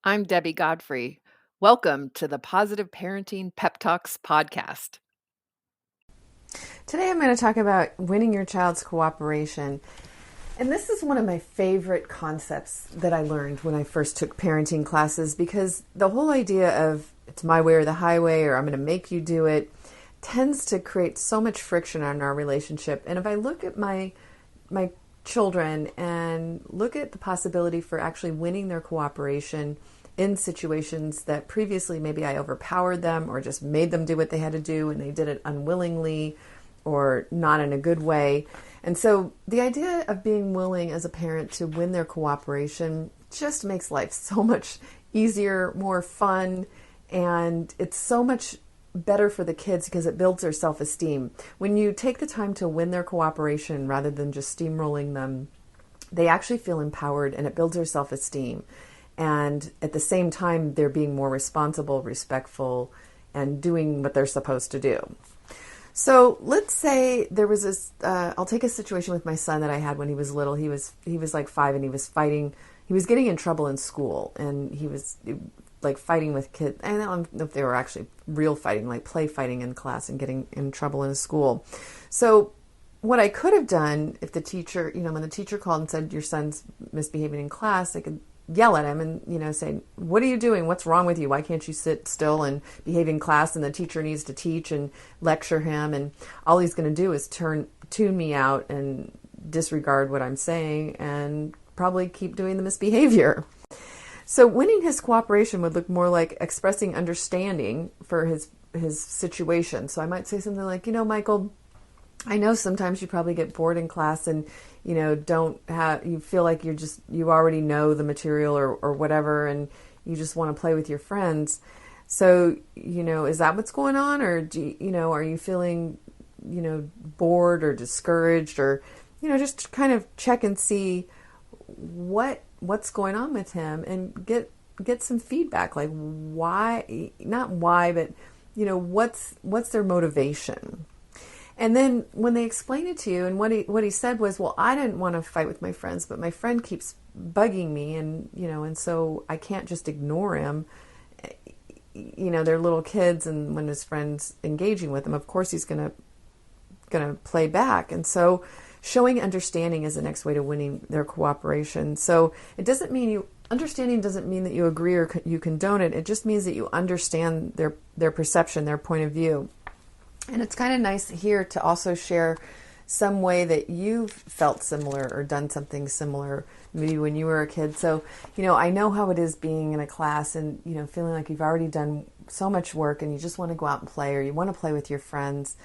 I'm Debbie Godfrey. Welcome to the Positive Parenting Pep Talks podcast. Today I'm going to talk about winning your child's cooperation. And this is one of my favorite concepts that I learned when I first took parenting classes, because the whole idea of it's my way or the highway, or I'm going to make you do it, tends to create so much friction in our relationship. And if I look at my children and look at the possibility for actually winning their cooperation in situations that previously maybe I overpowered them or just made them do what they had to do and they did it unwillingly or not in a good way. And so the idea of being willing as a parent to win their cooperation just makes life so much easier, more fun, and it's so much better for the kids because it builds their self-esteem. When you take the time to win their cooperation rather than just steamrolling them, they actually feel empowered and it builds their self-esteem. And at the same time, they're being more responsible, respectful, and doing what they're supposed to do. So let's say there was this, I'll take a situation with my son that I had when he was little. He was like 5 and he was fighting. He was getting in trouble in school and he was like fighting with kids. I don't know if they were actually real fighting, like play fighting in class and getting in trouble in school. So what I could have done if the teacher, when the teacher called and said, your son's misbehaving in class, I could yell at him and, say, what are you doing? What's wrong with you? Why can't you sit still and behave in class? And the teacher needs to teach and lecture him. And all he's going to do is tune me out and disregard what I'm saying and probably keep doing the misbehavior. So winning his cooperation would look more like expressing understanding for his situation. So I might say something like, Michael, I know sometimes you probably get bored in class and, you feel like you already know the material or whatever, and you just want to play with your friends. So, is that what's going on? Or are you feeling, bored or discouraged, or, just kind of check and see what's going on with him and get some feedback, like why, not why, but, what's their motivation? And then when they explain it to you, and what he said was, well, I didn't want to fight with my friends, but my friend keeps bugging me, and and so I can't just ignore him. They're little kids, and when his friend's engaging with him, of course he's gonna play back. And so showing understanding is the next way to winning their cooperation. So it doesn't mean understanding doesn't mean that you agree or you condone it. It just means that you understand their perception, their point of view. And it's kind of nice here to also share some way that you've felt similar or done something similar maybe when you were a kid. So, I know how it is being in a class and, feeling like you've already done so much work and you just want to go out and play, or you want to play with your friends.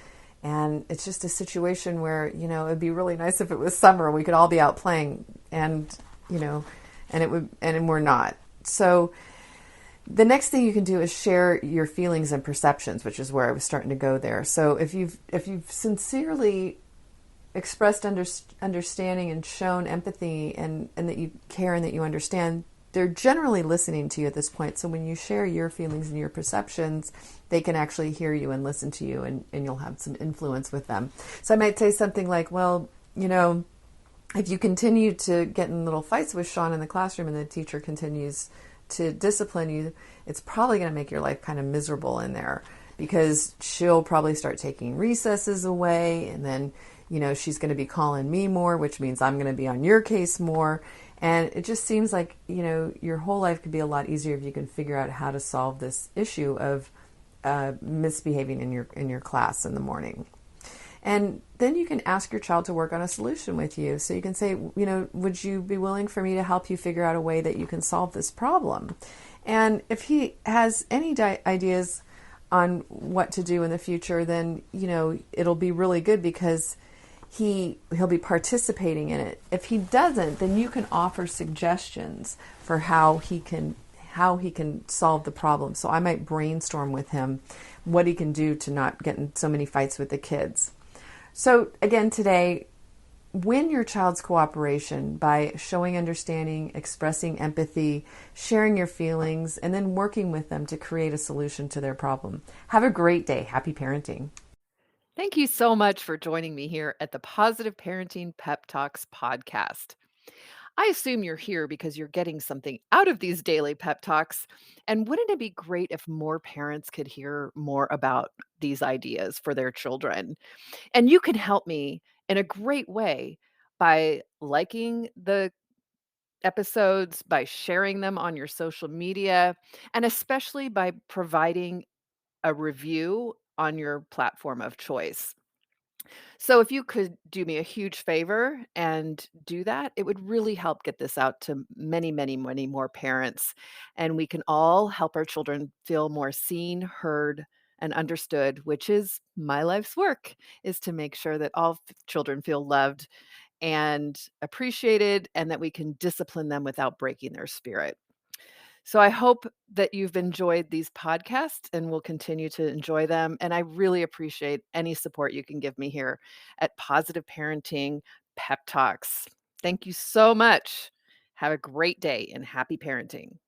And it's just a situation where, it'd be really nice if it was summer, we could all be out playing and we're not. So the next thing you can do is share your feelings and perceptions, which is where I was starting to go there. So if you've sincerely expressed understanding and shown empathy and that you care and that you understand, they're generally listening to you at this point. So when you share your feelings and your perceptions, they can actually hear you and listen to you, and you'll have some influence with them. So I might say something like, well, if you continue to get in little fights with Sean in the classroom and the teacher continues to discipline you, it's probably going to make your life kind of miserable in there, because she'll probably start taking recesses away, and then she's going to be calling me more, which means I'm going to be on your case more. And it just seems like your whole life could be a lot easier if you can figure out how to solve this issue of misbehaving in your class in the morning. And then you can ask your child to work on a solution with you. So you can say, would you be willing for me to help you figure out a way that you can solve this problem? And if he has any ideas on what to do in the future, then, it'll be really good because he'll be participating in it. If he doesn't, then you can offer suggestions for how he can solve the problem. So I might brainstorm with him what he can do to not get in so many fights with the kids. So again, today, win your child's cooperation by showing understanding, expressing empathy, sharing your feelings, and then working with them to create a solution to their problem. Have a great day. Happy parenting. Thank you so much for joining me here at the Positive Parenting Pep Talks podcast. I assume you're here because you're getting something out of these daily pep talks. And wouldn't it be great if more parents could hear more about these ideas for their children? And you can help me in a great way by liking the episodes, by sharing them on your social media, and especially by providing a review on your platform of choice. So if you could do me a huge favor and do that, it would really help get this out to many, many, many more parents. And we can all help our children feel more seen, heard, and understood, which is my life's work, is to make sure that all children feel loved and appreciated and that we can discipline them without breaking their spirit. So I hope that you've enjoyed these podcasts and will continue to enjoy them. And I really appreciate any support you can give me here at Positive Parenting Pep Talks. Thank you so much. Have a great day and happy parenting.